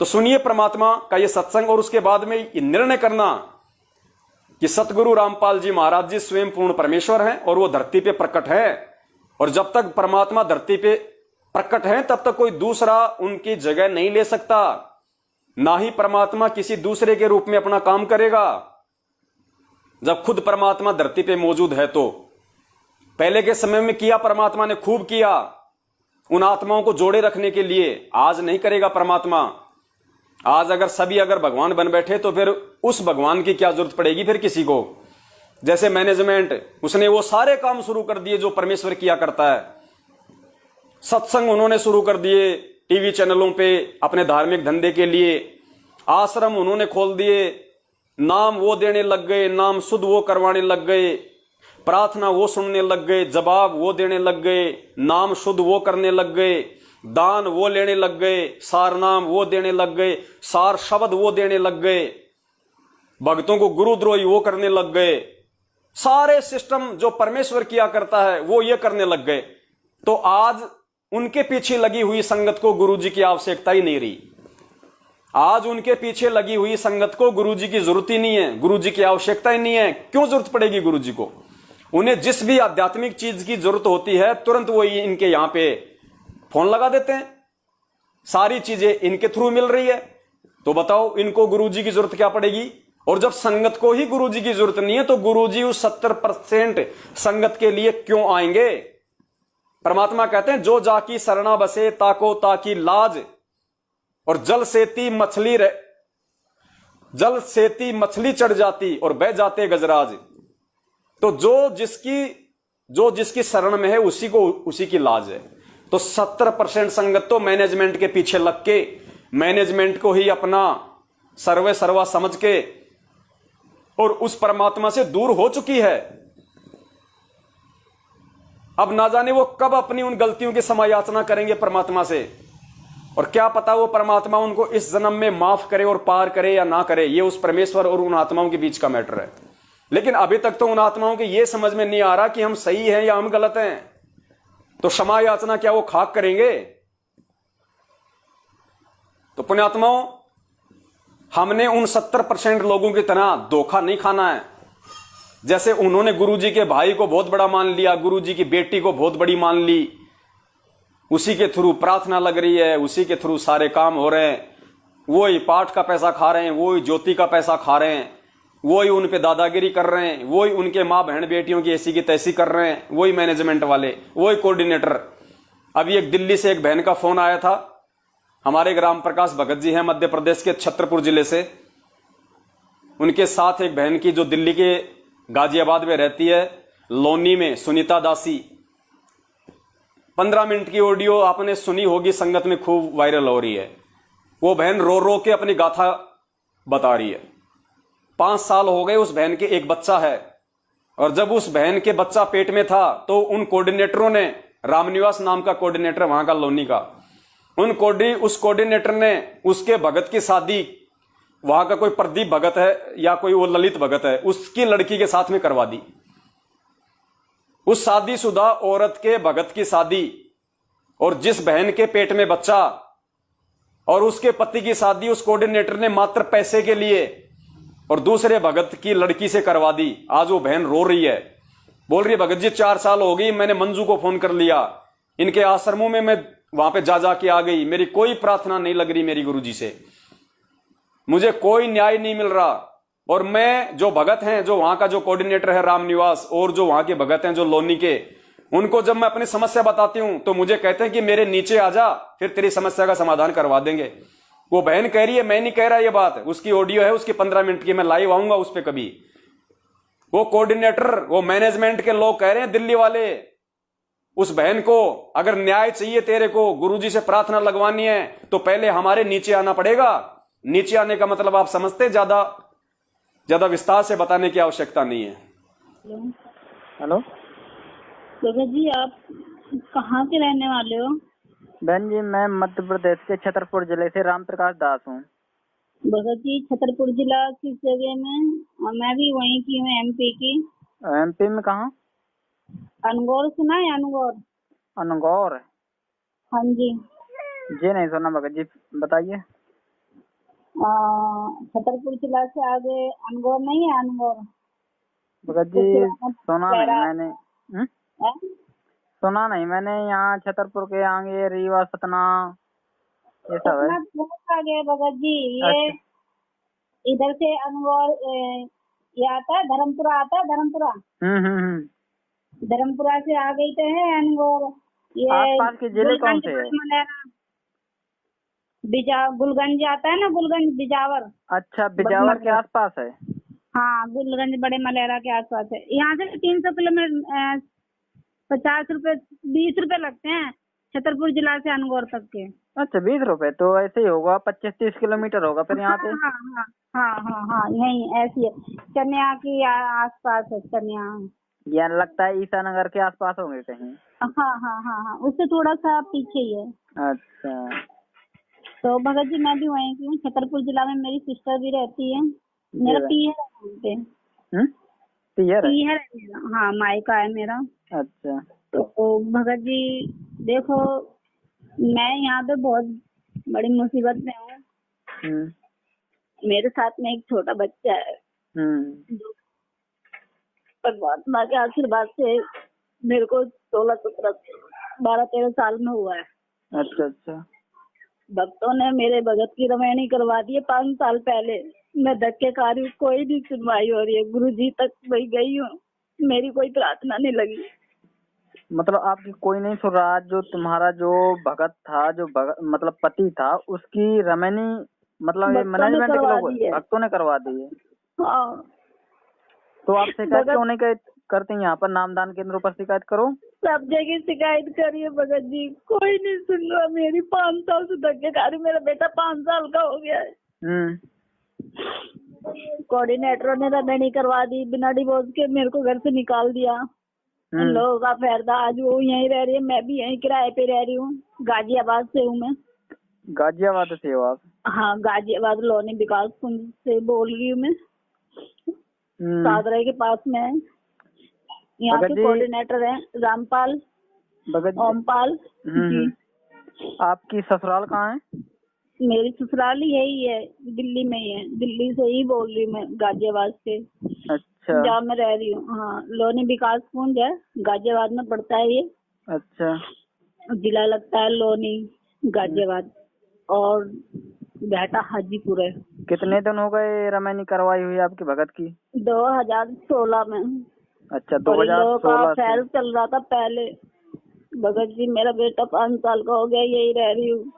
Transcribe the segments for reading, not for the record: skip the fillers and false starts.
तो सुनिए परमात्मा का ये सत्संग, और उसके बाद में ये निर्णय करना कि सतगुरु रामपाल जी महाराज जी स्वयं पूर्ण परमेश्वर हैं और वो धरती पे प्रकट है। और जब तक परमात्मा धरती पे प्रकट है तब तक कोई दूसरा उनकी जगह नहीं ले सकता, ना ही परमात्मा किसी दूसरे के रूप में अपना काम करेगा। जब खुद परमात्मा धरती पे मौजूद है तो पहले के समय में किया परमात्मा ने, खूब किया उन आत्माओं को जोड़े रखने के लिए। आज नहीं करेगा परमात्मा। आज अगर भगवान बन बैठे तो फिर उस भगवान की क्या जरूरत पड़ेगी फिर किसी को। जैसे मैनेजमेंट, उसने वो सारे काम शुरू कर दिए जो परमेश्वर किया करता है। सत्संग उन्होंने शुरू कर दिए टीवी चैनलों पे अपने धार्मिक धंधे के लिए। आश्रम उन्होंने खोल दिए, नाम वो देने लग गए, नाम शुद्ध वो करवाने लग गए, प्रार्थना वो सुनने लग गए, जवाब वो देने लग गए, नाम शुद्ध वो करने लग गए, दान वो लेने लग गए, सार नाम वो देने लग गए, सार शब्द वो देने लग गए, भक्तों को गुरुद्रोही वो करने लग गए। सारे सिस्टम जो परमेश्वर किया करता है वो ये करने लग गए। तो आज उनके पीछे लगी हुई संगत को गुरुजी की आवश्यकता ही नहीं रही। आज उनके पीछे लगी हुई संगत को गुरुजी की जरूरत ही नहीं है, गुरुजी की आवश्यकता ही नहीं है। क्यों जरूरत पड़ेगी गुरुजी को? उन्हें जिस भी आध्यात्मिक चीज की जरूरत होती है तुरंत वो इनके यहां पे फोन लगा देते हैं, सारी चीजें इनके थ्रू मिल रही है। तो बताओ इनको गुरुजी की जरूरत क्या पड़ेगी? और जब संगत को ही गुरुजी की जरूरत नहीं है तो गुरुजी उस 70% संगत के लिए क्यों आएंगे? परमात्मा कहते हैं जो जाकी शरणा बसे ताको ताकी लाज, और जल सेती मछली चढ़ जाती और बह जाते गजराज। तो जो जिसकी शरण में है उसी की लाज है। तो 70% संगत तो मैनेजमेंट के पीछे लग के, मैनेजमेंट को ही अपना सर्वे सर्वा समझ के और उस परमात्मा से दूर हो चुकी है। अब ना जाने वो कब अपनी उन गलतियों की समायाचना करेंगे परमात्मा से, और क्या पता वो परमात्मा उनको इस जन्म में माफ करे और पार करे या ना करे। ये उस परमेश्वर और उन आत्माओं के बीच का मैटर है। लेकिन अभी तक तो उन आत्माओं के ये समझ में नहीं आ रहा कि हम सही हैं या हम गलत हैं। तो क्षमा याचना क्या वो खाक करेंगे? तो पुण्यात्माओं, हमने उन 70% लोगों की तरह धोखा नहीं खाना है। जैसे उन्होंने गुरुजी के भाई को बहुत बड़ा मान लिया, गुरुजी की बेटी को बहुत बड़ी मान ली, उसी के थ्रू प्रार्थना लग रही है, उसी के थ्रू सारे काम हो रहे हैं, वही पाठ का पैसा खा रहे हैं, वही ज्योति का पैसा खा रहे हैं, वही उन पे दादागिरी कर रहे हैं, वही उनके माँ बहन बेटियों की ऐसी की तैसी कर रहे हैं, वही मैनेजमेंट वाले, वही कोऑर्डिनेटर। अभी एक दिल्ली से एक बहन का फोन आया था, हमारे ग्राम प्रकाश भगत जी हैं मध्य प्रदेश के छतरपुर जिले से। उनके साथ एक बहन की जो दिल्ली के गाजियाबाद में रहती है, लोनी में, सुनीता दासी। 15 मिनट की ऑडियो आपने सुनी होगी, संगत में खूब वायरल हो रही है। वो बहन रो रो के अपनी गाथा बता रही है। 5 साल हो गए उस बहन के, एक बच्चा है, और जब उस बहन के बच्चा पेट में था तो उन कोऑर्डिनेटरों ने, रामनिवास नाम का कोऑर्डिनेटर वहां का लोनी का, उस कोऑर्डिनेटर ने उसके भगत की शादी, वहां का कोई प्रदीप भगत है या कोई वो ललित भगत है, उसकी लड़की के साथ में करवा दी। उस शादीशुदा औरत के भगत की शादी, और जिस बहन के पेट में बच्चा और उसके पति की शादी उस कोऑर्डिनेटर ने मात्र पैसे के लिए और दूसरे भगत की लड़की से करवा दी। आज वो बहन रो रही है, बोल रही है भगत जी 4 साल हो गई, मैंने मंजू को फोन कर लिया, इनके आश्रमों में मैं वहां पे जा के आ गई, मेरी कोई प्रार्थना नहीं लग रही मेरी गुरुजी से, मुझे कोई न्याय नहीं मिल रहा। और मैं जो भगत हैं, जो वहां का जो कोऑर्डिनेटर है रामनिवास, और जो वहां के भगत हैं जो लोनी के, उनको जब मैं अपनी समस्या बताती हूं तो मुझे कहते हैं कि मेरे नीचे आ जा, फिर तेरी समस्या का समाधान करवा देंगे। वो बहन कह रही है, मैं नहीं कह रहा ये बात, उसकी ऑडियो है उसकी 15 मिनट की, मैं लाइव आऊंगा उस पर कभी। वो कोऑर्डिनेटर, वो मैनेजमेंट के लोग कह रहे हैं दिल्ली वाले, उस बहन को अगर न्याय चाहिए तेरे को, गुरुजी से प्रार्थना लगवानी है तो पहले हमारे नीचे आना पड़ेगा। नीचे आने का मतलब आप समझते, ज्यादा विस्तार से बताने की आवश्यकता नहीं है। हेलो भगत जी, आप कहाँ के रहने वाले हो? बहन जी, मैं मध्य प्रदेश के छतरपुर जिले से राम प्रकाश दास हूँ। भगत जी, छतरपुर जिला किस जगह में? मैं भी वहीं की हूँ, एमपी की। एमपी में कहाँ? अनगौर सुना है? अनगौर। अनगौर? हाँ जी। जी नहीं सुना भगत जी, बताइए। छतरपुर जिला से आगे अनगौर नहीं है, अनगौर भगत तो जी पुराना सुना नहीं लहरा मैंने। है। सुना नहीं मैंने, यहाँ छतरपुर के आगे रीवा सतना ये सब है। सतना तो बहुत आगे है भगत जी। ये अच्छा। इधर से अनगौर ये आता है, धर्मपुरा आता है, धर्मपुरा। हम्म। धर्मपुरा से आ गई तो है अनगौर। ये आसपास के जिले कौन गुलगंज से है? मलेरा गुलगंज आता है ना, गुलगंज बिजावर। अच्छा, बिजावर के आसपास है। हाँ, गुलगंज बड़े मलेरा के आसपास है। यहाँ से 300 किलोमीटर 50 रुपए 20 रुपए लगते हैं छतरपुर जिला से अनगौर तक के। अच्छा, 20 रुपए तो ऐसे ही होगा, 25-30 किलोमीटर होगा फिर यहाँ से। हाँ हाँ हाँ हाँ हाँ, यही ऐसी है। चनिया की आसपास है, चनिया। या लगता है ईसानगर के आसपास होंगे कहीं। हाँ हाँ हाँ हाँ, उससे थोड़ा सा पीछे ही है। अच्छा। तो भगत जी मैं भी वहीं की हूँ, छतरपुर जिला में मेरी सिस्टर भी रहती है। मेरा पीहर है वहाँ पे। पीहर है? पीहर है मेरा, हाँ, मायका है मेरा। अच्छा। तो भगत जी देखो, मैं यहाँ पे बहुत बड़ी मुसीबत में हूँ। मेरे साथ में एक छोटा बच्चा है जो परमात्मा के आशीर्वाद से मेरे को 12 13 साल में हुआ है। अच्छा अच्छा। भक्तों ने मेरे भगत की रमैनी करवा दी है 5 साल पहले। मैं धक्के खा रही हूँ, कोई नहीं सुनवाई हो रही है। गुरु जी तक वही गई हूँ, मेरी कोई प्रार्थना नहीं लगी। मतलब आपकी कोई नहीं सुन रहा? जो तुम्हारा जो भगत था, जो मतलब पति था, उसकी रमैनी मतलब ये मैनेजमेंट के लोग भक्तों ने करवा दी है। हाँ। तो आप शिकायत क्यों नहीं करते? यहाँ पर नामदान केंद्रों पर शिकायत करो। सब जगह शिकायत करिए भगत जी, कोई नहीं सुन रहा मेरी। 5 साल से धक्के खा रही। मेरा बेटा 5 साल का हो गया है। कोऑर्डिनेटर ने रमैनी करवा दी, बिना डिवोर्स के मेरे को घर से निकाल दिया। इन लोगों का फैरदा। आज वो यहीं रह रही है, मैं भी यहीं किराए पे रह रही हूँ। गाजियाबाद से हूँ मैं। गाजियाबाद से हो आप? हाँ, गाजियाबाद लोनी विकास कुंज से बोल रही हूँ मैं। सादरा के पास में है। यहाँ के कोऑर्डिनेटर हैं रामपाल, ओमपाल जी। आपकी ससुराल कहाँ है? मेरी ससुराल यही है, दिल्ली में ही है। दिल्ली से ही बोल रही हूँ मैं, गाजियाबाद से। अच्छा। जहाँ मैं रह रही हूँ, हाँ, लोनी विकास कुंज है, गाजियाबाद में पड़ता है ये। अच्छा। जिला लगता है लोनी, गाजियाबाद, और बेटा हाजीपुर है। कितने दिन हो गए रमैनी करवाई हुई आपकी भगत की? 2016 में। अच्छा, 2016 से फैल चल रहा था पहले। भगत जी मेरा बेटा 5 साल का हो गया, यही रह रही हूँ।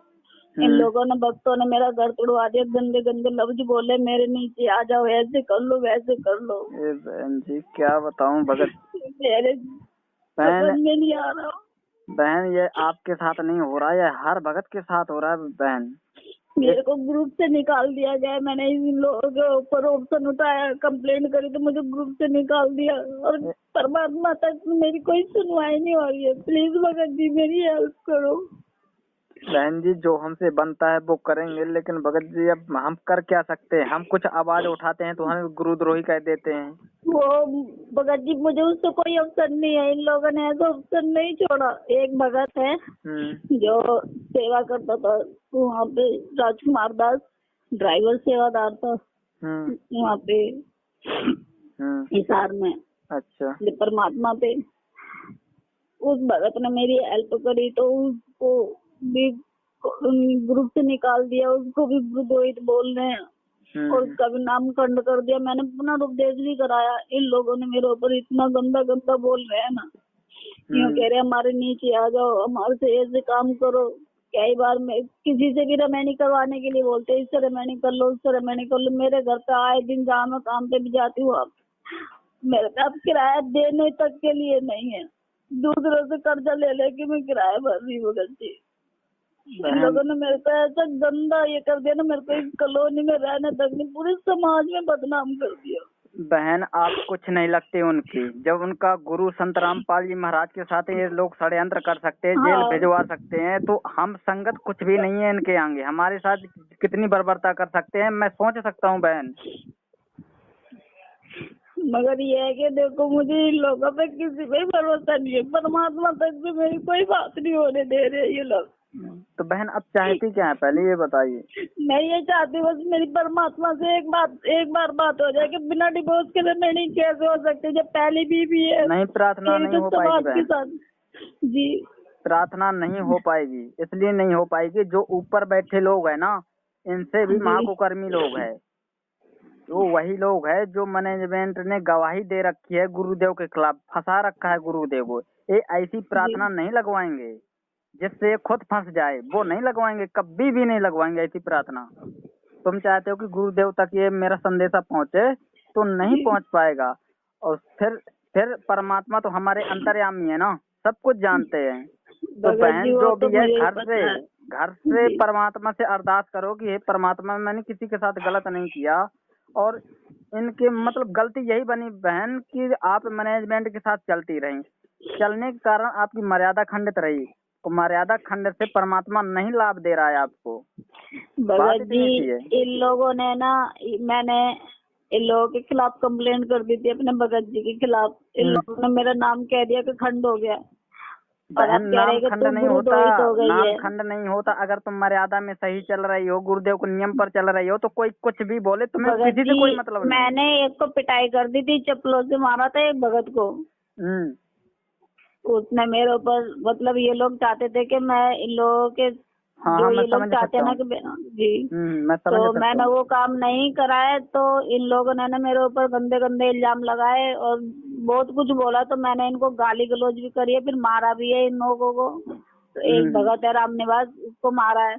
इन लोगों ने, भक्तों ने मेरा घर तोड़वा दिया। गंदे गंदे लफ्ज बोले मेरे नीचे, आ जाओ, ऐसे कर लो, वैसे कर लो। बहन जी क्या बताऊं भगत, मेरे समझ में नहीं आ रहा। बहन ये आपके साथ नहीं हो रहा, ये हर भगत के साथ हो रहा है बहन। मेरे को ग्रुप से निकाल दिया गया। मैंने इन लोगों के ऊपर ऑप्शन उठाया, कंप्लेंट करी तो मुझे ग्रुप से निकाल दिया। और परमात्मा तक मेरी कोई सुनवाई नहीं हो रही है। प्लीज भगत जी मेरी हेल्प करो। बहन जी जो हमसे बनता है वो करेंगे, लेकिन भगत जी अब हम कर क्या सकते हैं? हम कुछ आवाज उठाते हैं तो हमें गुरुद्रोही कह देते हैं। वो भगत जी मुझे उससे कोई अवसर नहीं है। इन लोगों ने ऐसा अवसर नहीं छोड़ा। एक भगत है जो सेवा करता था वहाँ पे, राजकुमार दास, ड्राइवर सेवादार था वहाँ पे हिसार में। अच्छा। परमात्मा पे उस भगत ने मेरी हेल्प करी तो उसको भी ग्रुप से निकाल दिया। उसको भी विद्रोहित बोल रहे हैं और उसका भी नाम खंड कर दिया। मैंने पुनरुपदेश भी कराया। इन लोगों ने मेरे ऊपर इतना गंदा गंदा बोल रहे हैं ना, यूँ कह रहे हमारे नीचे आ जाओ, हमारे से ऐसे काम करो। कई बार मैं किसी से भी रमैनी करवाने के लिए बोलते, इससे रमैनी कर लो, उससे रमैनी कर लो। मेरे घर पे आए दिन जहाँ मैं काम पे भी जाती हूँ, आप मेरे पे अब किराया देने तक के लिए नहीं है। दूसरों से कर्जा ले लेके मैं किराया भर रही हूँ। इन लोगों ने मेरे को ऐसा गंदा ये कर दिया ना, मेरे को इस कॉलोनी में रहने तक नहीं, पूरे समाज में बदनाम कर दिया। बहन आप कुछ नहीं लगते उनकी। जब उनका गुरु संत रामपाल जी महाराज के साथ ये लोग षड्यंत्र कर सकते हैं, जेल भिजवा सकते हैं, तो हम संगत कुछ भी नहीं है इनके आगे। हमारे साथ कितनी बर्बरता कर सकते हैं मैं सोच सकता हूँ बहन। मगर ये है कि देखो, मुझे इन लोगों पे किसी पे भरोसा नहीं है। परमात्मा तक भी मेरी कोई बात नहीं होने दे रहे ये लोग। तो बहन अब चाहती क्या है, पहले ये बताइए। मैं ये चाहती हूँ बस मेरी परमात्मा से एक बार बात हो जाए कि बिना डिवोर्स के रेमेडी कैसे हो सकती है जब पहली बीवी है। नहीं, प्रार्थना नहीं हो पाएगी समाज के बहन, साथ जी। प्रार्थना नहीं हो पाएगी, इसलिए नहीं हो पाएगी, जो ऊपर बैठे लोग है ना, इनसे भी जी। महाकुकर्मी लोग है, तो वही लोग है जो मैनेजमेंट ने गवाही दे रखी है गुरुदेव के खिलाफ, फंसा रखा है गुरुदेव को। ये ऐसी प्रार्थना नहीं लगवाएंगे जिससे खुद फंस जाए, वो नहीं लगवाएंगे, कभी भी नहीं लगवाएंगे ऐसी प्रार्थना। तुम चाहते हो कि गुरुदेव तक ये मेरा संदेशा पहुंचे, तो नहीं पहुंच पाएगा। और फिर परमात्मा तो हमारे अंतर्यामी है ना, सब कुछ जानते हैं। तो भगत बहन जी वो जो तो भी है मुझे घर से जी। परमात्मा से अरदास करो कि हे परमात्मा, मैंने किसी के साथ गलत नहीं किया, और इनके मतलब गलती यही बनी बहन कि आप मैनेजमेंट के साथ चलती रही, चलने के कारण आपकी मर्यादा खंडित रही, तो मर्यादा खंडित से परमात्मा नहीं लाभ दे रहा है आपको। बात भगत इतनी जी सी है। इन लोगों ने ना, मैंने इन लोगों के खिलाफ कंप्लेंट कर दी थी अपने भगत जी के खिलाफ। इन लोगों ने मेरा नाम कह दिया कि खंड हो गया, और बहन अब कह रहे नाम हैं कि खंड तू नहीं होता, गुरुद्रोहित हो गई नाम है। खंड नहीं होता। अगर तुम मर्यादा में सही चल रही हो, गुरुदेव के नियम पर चल रही हो, तो कोई कुछ भी बोले, तुम्हें भगत किसी से जी कोई मतलब नहीं। मैंने एक को पिटाई कर दी थी, चप्पलों से मारा था एक भगत को। उसने मेरे ऊपर मतलब ये लोग चाहते थे कि मैं इन लोगों के हाँ जो हाँ, मैं ये लोग समझ चाहते हैं सकता ना हूँ। कि जी, मैं समझ तो सकता मैंने हूँ। वो काम नहीं कराया, तो इन लोगों ने ना मेरे ऊपर गंदे गंदे इल्जाम लगाए और बहुत कुछ बोला। तो मैंने इनको गाली गलौज भी करी है, फिर मारा भी है इन लोगों को। तो एक भगत है राम निवास, उसको मारा है।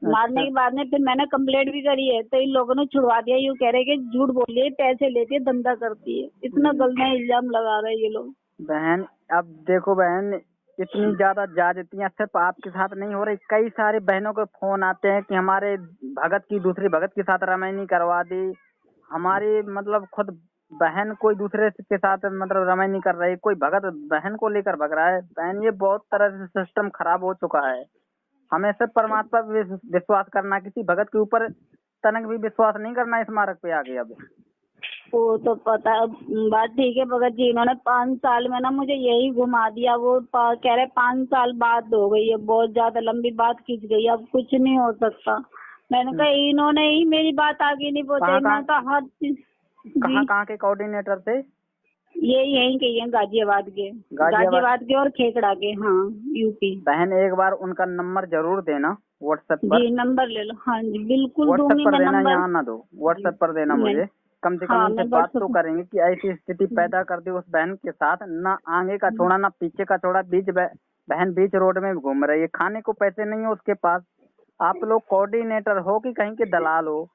मारने के बाद में फिर मैंने कंप्लेंट भी करी है, तो इन लोगों ने छुड़वा दिया। यूँ कह रहे कि झूठ बोल रही है, पैसे लेती है, धंधा करती है। इतना गंदा इल्जाम लगा रहे हैं ये लोग। बहन अब देखो बहन, इतनी ज्यादा ज्यादतियां सिर्फ आपके साथ नहीं हो रही, कई सारे बहनों के फोन आते हैं कि हमारे भगत की दूसरी भगत के साथ रमैनी करवा दी, हमारी मतलब खुद बहन कोई दूसरे के साथ मतलब रमैनी कर रही, कोई भगत बहन को लेकर भग रहा है। बहन ये बहुत तरह से सिस्टम खराब हो चुका है। हमें सिर्फ परमात्मा पे विश्वास करना, किसी भगत के ऊपर तनक भी विश्वास नहीं करना इस मार्ग पे आगे। अब वो तो पता है, बात ठीक है भगत जी। इन्होंने 5 साल में ना मुझे यही घुमा दिया। वो कह रहे 5 साल बात हो गई है, बहुत ज्यादा लंबी बात खींच गई, अब कुछ नहीं हो सकता। मैंने कहा इन्होंने ही मेरी बात आगे नहीं पहुंचाई। मैं तो हर चीज कहाँ के कोऑर्डिनेटर थे? ये यहीं के हैं, गाजियाबाद के और खेखड़ा के। हाँ, यूपी। बहन एक बार उनका नंबर जरूर देना व्हाट्सएप पर। जी नंबर ले लो। हाँ जी बिल्कुल व्हाट्सएप दूंगी पर मैं देना, नंबर। यहाँ ना दो, व्हाट्सएप पर देना मुझे। कम से कम हाँ, उनसे मैं बात तो WhatsApp करेंगे कि ऐसी स्थिति पैदा कर दी उस बहन के साथ, ना आगे का छोड़ा ना पीछे का छोड़ा, बहन बीच रोड में घूम रही है, खाने को पैसे नहीं है उसके पास। आप लोग कोऑर्डिनेटर हो कि कहीं के दलाल हो,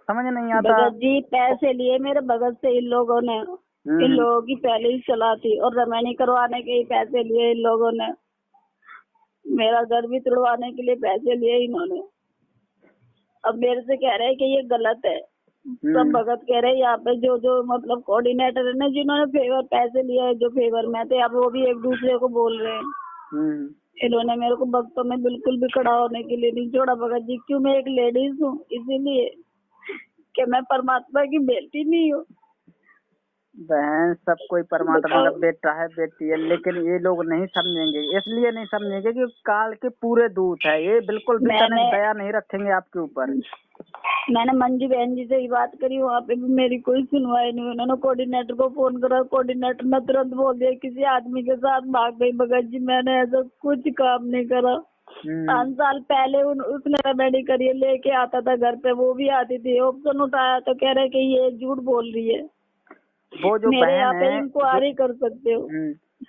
समझ नहीं आता। भगत जी पैसे लिए मेरे भगत से इन लोगों ने। इन लोगों की पहले ही सलाह थी, और रमैनी करवाने के ही पैसे लिए इन लोगों ने। मेरा घर भी तुड़वाने के लिए पैसे लिए इन्होंने। अब मेरे से कह रहे हैं कि ये गलत है। सब भगत कह रहे हैं यहाँ पे जो मतलब कोऑर्डिनेटर है ना, जिन्होंने फेवर पैसे लिए है, जो फेवर में थे, अब वो भी एक दूसरे को बोल रहे हैं। इन्होंने मेरे को भक्तों में बिल्कुल भी खड़ा होने के लिए नहीं छोड़ा भगत जी। क्यों? मैं एक लेडीज हूँ, इसीलिए कि मैं परमात्मा की बेटी नहीं हूँ। बहन सब कोई परमात्मा का बेटा है, बेटी है, लेकिन ये लोग नहीं समझेंगे। इसलिए नहीं समझेंगे कि काल के पूरे दूत है ये, बिल्कुल भी तनिक दया नहीं रखेंगे आपके ऊपर। मैंने मंजू बहन जी से ही बात करी, वहाँ पे भी मेरी कोई सुनवाई नहीं। उन्होंने कोऑर्डिनेटर को फोन करा, कोऑर्डिनेटर ने तुरंत बोल दिया किसी आदमी के साथ भाग गई। भगत जी मैंने ऐसा कुछ काम नहीं करा। 5 साल पहले उसने रेमेडी करी, लेके आता था घर पे, वो भी आती थी। ऑप्शन उठाया तो कह रहे कि ये झूठ बोल रही है। वो जो मेरे यहाँ बहन पे है, इंक्वायरी कर सकते हो।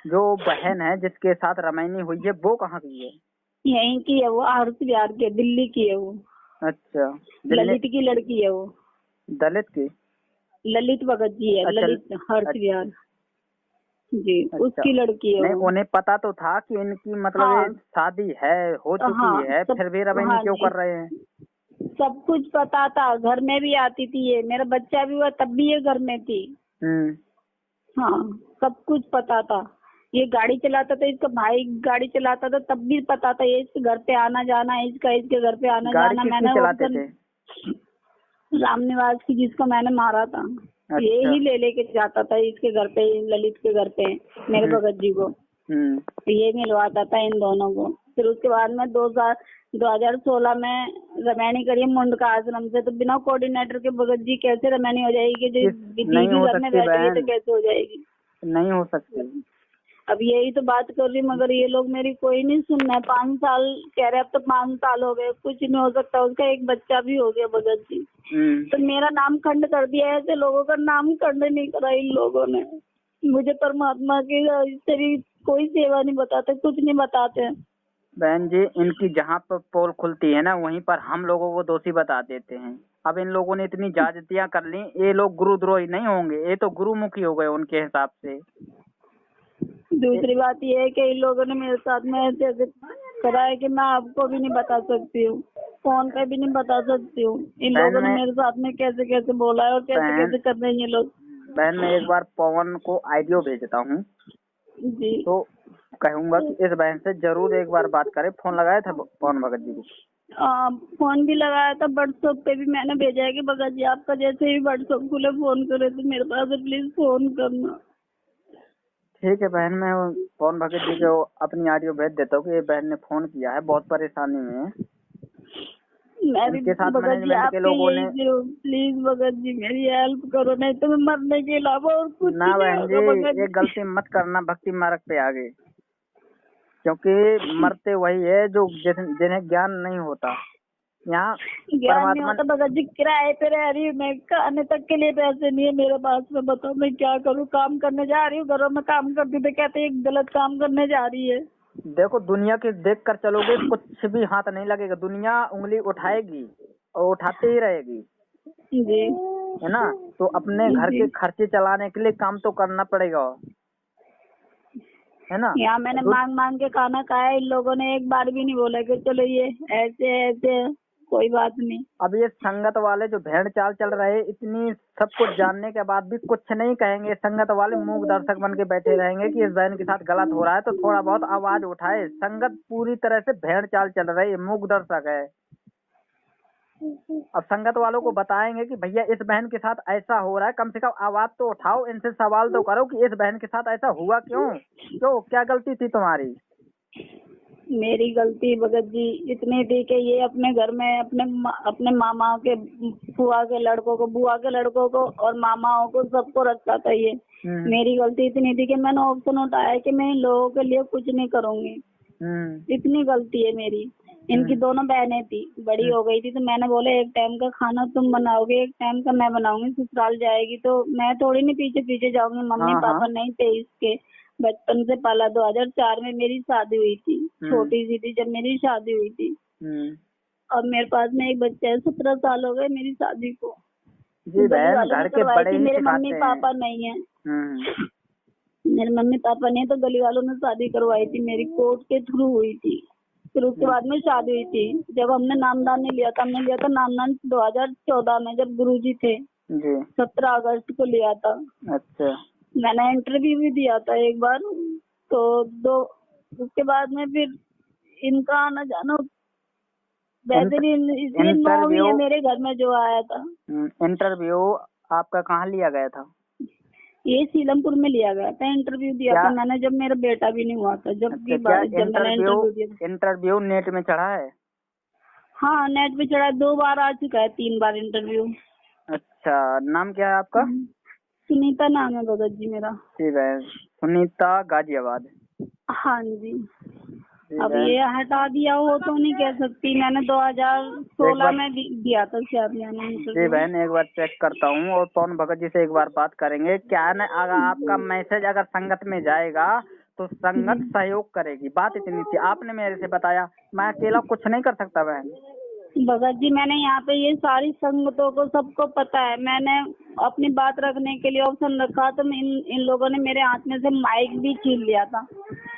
जो बहन है जिसके साथ रमैनी हुई है, वो कहाँ की है? यहीं की है वो, आरस बिहार की, दिल्ली की है वो। अच्छा, ललित की लड़की है वो। दलित की? ललित भगत जी है। अच्छा, ललित हर्ष बिहार जी। अच्छा, उसकी लड़की है नहीं वो। उन्हें पता तो था कि इनकी मतलब ये शादी है, हो चुकी है, फिर भी रमैनी क्यों कर रहे हैं? सब कुछ पता था, घर में भी आती थी ये। मेरा बच्चा भी हुआ तब भी ये घर में थी। हाँ, सब कुछ पता था। ये गाड़ी चलाता था, इसका भाई गाड़ी चलाता था, तब भी पता था ये इसके घर पे आना जाना, इसके घर पे आना जाना। मैंने चलाते थे? राम निवास की, जिसको मैंने मारा था। अच्छा। ये ही ले लेके जाता था इसके घर पे, ललित के घर पे, मेरे भगत जी को। ये मिलवाता था इन दोनों को। फिर उसके बाद में 2016 में रमैनी करी मुंडका आश्रम से, तो बिना कोऑर्डिनेटर के भगत जी कैसे रमैनी हो जाएगी? जो नहीं हो घर में सकती बैठी है तो बहन, कैसे हो जाएगी? नहीं हो सकती। अब यही तो बात कर रही, मगर ये लोग मेरी कोई नहीं सुन रहा है। 5 साल कह रहे, अब तो 5 साल हो गए, कुछ नहीं हो सकता। उसका एक बच्चा भी हो गया भगत जी, तो मेरा नाम खंड कर दिया। ऐसे लोगों का नाम खंड नहीं करा इन लोगों ने। मुझे परमात्मा की तेरी कोई सेवा नहीं बताते, कुछ नहीं बताते। बहन जी, इनकी जहाँ पर पोल खुलती है ना, वहीं पर हम लोगों को दोषी बता देते हैं। अब इन लोगों ने इतनी ज्यादतियां कर ली, ये लोग गुरुद्रोही नहीं होंगे, ये तो गुरुमुखी हो गए उनके हिसाब से। दूसरी बात ये है कि इन लोगों ने मेरे साथ में ऐसे ऐसे करा है कि मैं आपको भी नहीं बता सकती हूँ, फोन पे भी नहीं बता सकती हूँ। इन लोगों ने मेरे साथ में कैसे कैसे बोला है और कैसे कैसे कर रहे हैं ये लोग। बहन, मैं एक बार पवन को ऑडियो भेजता हूँ जी, तो कहूंगा कि इस बहन से जरूर एक बार बात करें। फोन लगाया था पवन भगत जी को? फोन भी लगाया था, व्हाट्सएप पे भी मैंने भेजा है कि भगत जी आपका जैसे ही व्हाट्सएप खुले फोन करे तो मेरे पास प्लीज फोन करना। ठीक है बहन, मैं पवन भगत जी को अपनी ऑडियो भेज देता हूँ कि ये बहन ने फोन किया है, बहुत परेशानी में है। मैं भी इनके साथ भगत जी मैनेजमेंट के आपके लोगों ने, प्लीज भगत जी मेरी हेल्प करो, नहीं तो मैं मरने के अलावा और कुछ ना नहीं बहन होगा भगत जी, ये जी। गलती मत करना भक्ति मार्ग पे आगे, क्योंकि मरते वही है जो जिन्हें ज्ञान नहीं होता। यहाँ ज्ञान नहीं परमात्मा, होता भगत जी, किराए पे रह रही हूँ मैं, खाने तक के लिए पैसे नहीं है मेरे पास में। बताओ मैं क्या करूँ? काम करने जा रही हूँ, घरों में काम करती हूँ तो कहते हैं गलत काम करने जा रही है। देखो दुनिया के देख कर चलोगे कुछ भी हाथ नहीं लगेगा, दुनिया उंगली उठाएगी और उठाते ही रहेगी, जी है ना। तो अपने घर जी। के खर्चे चलाने के लिए काम तो करना पड़ेगा, है ना। यहाँ मैंने मांग मांग के खाना खाया, इन लोगों ने एक बार भी नहीं बोला कि चलो ये ऐसे ऐसे है, कोई बात नहीं। अब ये संगत वाले जो भेड़ चाल चल रहे, इतनी सब कुछ जानने के बाद भी कुछ नहीं कहेंगे। संगत वाले मूक दर्शक बन के बैठे रहेंगे कि इस बहन के साथ गलत हो रहा है तो थोड़ा बहुत आवाज उठाए। संगत पूरी तरह से भेड़ चाल चल रही है, मूक दर्शक है। अब संगत वालों को बताएंगे कि भैया इस बहन के साथ ऐसा हो रहा है, कम से कम आवाज तो उठाओ, इनसे सवाल तो करो कि इस बहन के साथ ऐसा हुआ क्यों, क्या गलती थी तुम्हारी। मेरी गलती भगत जी इतनी थी कि ये अपने घर में अपने मामा के, फुआ के लड़कों को, बुआ के लड़कों को और मामाओं को सबको रखता था ये। मेरी गलती इतनी थी कि मैंने ऑप्शन उठाया कि मैं इन लोगों के लिए कुछ नहीं करूंगी। इतनी गलती है मेरी। इनकी दोनों बहनें थी, बड़ी हो गई थी, तो मैंने बोले एक टाइम का खाना तुम बनाओगे, एक टाइम का मैं बनाऊंगी। ससुराल जाएगी तो मैं थोड़ी नहीं पीछे पीछे जाऊंगी। मम्मी पापा नहीं थे इसके, बचपन से पाला। 2004 में मेरी शादी हुई थी, छोटी सी थी जब मेरी शादी हुई थी। अब मेरे पास में एक बच्चा है, 17 साल हो गए मेरी शादी को। जी बहन, घर के बड़े ही मेरे सिखाते मम्मी हैं। पापा नहीं है, मेरे मम्मी पापा नहीं, तो गली वालों ने शादी करवाई थी मेरी, कोर्ट के थ्रू हुई थी। फिर उसके बाद में शादी हुई थी। जब हमने नामदान नहीं लिया था, हमने लिया था नामदान 2014 में, जब गुरुजी थे। 17 अगस्त को लिया था। अच्छा। मैंने इंटरव्यू भी दिया था एक बार, तो उसके बाद में फिर इनका आना जाना वैसे भी इंटरव्यू है मेरे घर में जो आया था। इंटरव्यू आपका कहाँ लिया गया था? ये सीलमपुर में लिया गया था। इंटरव्यू दिया था मैंने जब मेरा बेटा भी नहीं हुआ था। जब मैंने इंटरव्यू दिया। इंटरव्यू नेट में चढ़ा है? हाँ नेट पे चढ़ा, 2 बार आ चुका है, 3 बार इंटरव्यू। अच्छा, नाम क्या है आपका? सुनीता नाम है भगत जी मेरा। ठीक है, सुनीता, गाजियाबाद। हाँ जी। अब ये हटा दिया हो तो नहीं कह सकती, मैंने 2016 में दिया था शायद मैंने इंटरव्यू। जी बहन, एक बार चेक करता हूँ और पवन भगत जी से एक बार बात करेंगे। क्या है ना, अगर आपका मैसेज अगर संगत में जाएगा तो संगत सहयोग करेगी, बात इतनी थी। आपने मेरे से बताया, मैं अकेला कुछ नहीं कर सकता बहन। भगत जी मैंने यहाँ पे ये सारी संगतों को सबको पता है, मैंने अपनी बात रखने के लिए ऑप्शन रखा तो इन लोगों ने मेरे हाथ में से माइक भी छीन लिया था।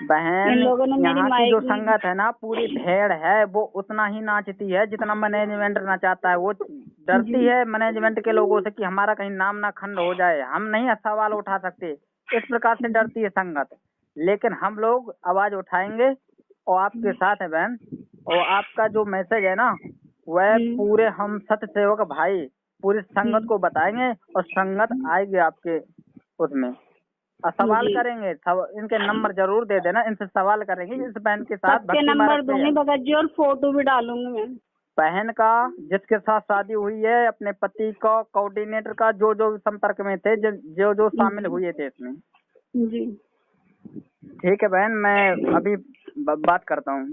बहन, इन लोगों ने मेरी यहाँ की जो संगत है ना, पूरी भेड़ है, वो उतना ही नाचती है जितना मैनेजमेंट नाचाता है। वो डरती है मैनेजमेंट के लोगों से कि हमारा कहीं नाम ना खंड हो जाए, हम नहीं सवाल उठा सकते, इस प्रकार से डरती है संगत। लेकिन हम लोग आवाज उठाएंगे और आपके साथ है बहन। और आपका जो मैसेज है ना, वह पूरे हम सत्य सेवक भाई पूरी संगत को बताएंगे और संगत आएगी आपके उसमें। सवाल जी। करेंगे, इनके नंबर जरूर दे देना, इनसे सवाल करेंगे इस बहन के साथ सबके भक्ति नंबर मार्ग पे दूंगी है। भगत जी, और फोटो भी डालूंगी मैं। बहन का जिसके साथ शादी हुई है, अपने पति का, कोऑर्डिनेटर का, जो जो संपर्क में थे, जो जो शामिल हुए थे इसमें। जी ठीक है बहन, मैं अभी बात करता हूँ।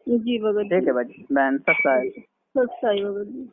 जी भगत ठीक है बहन, सच्चा है। सच्चाई भगत जी।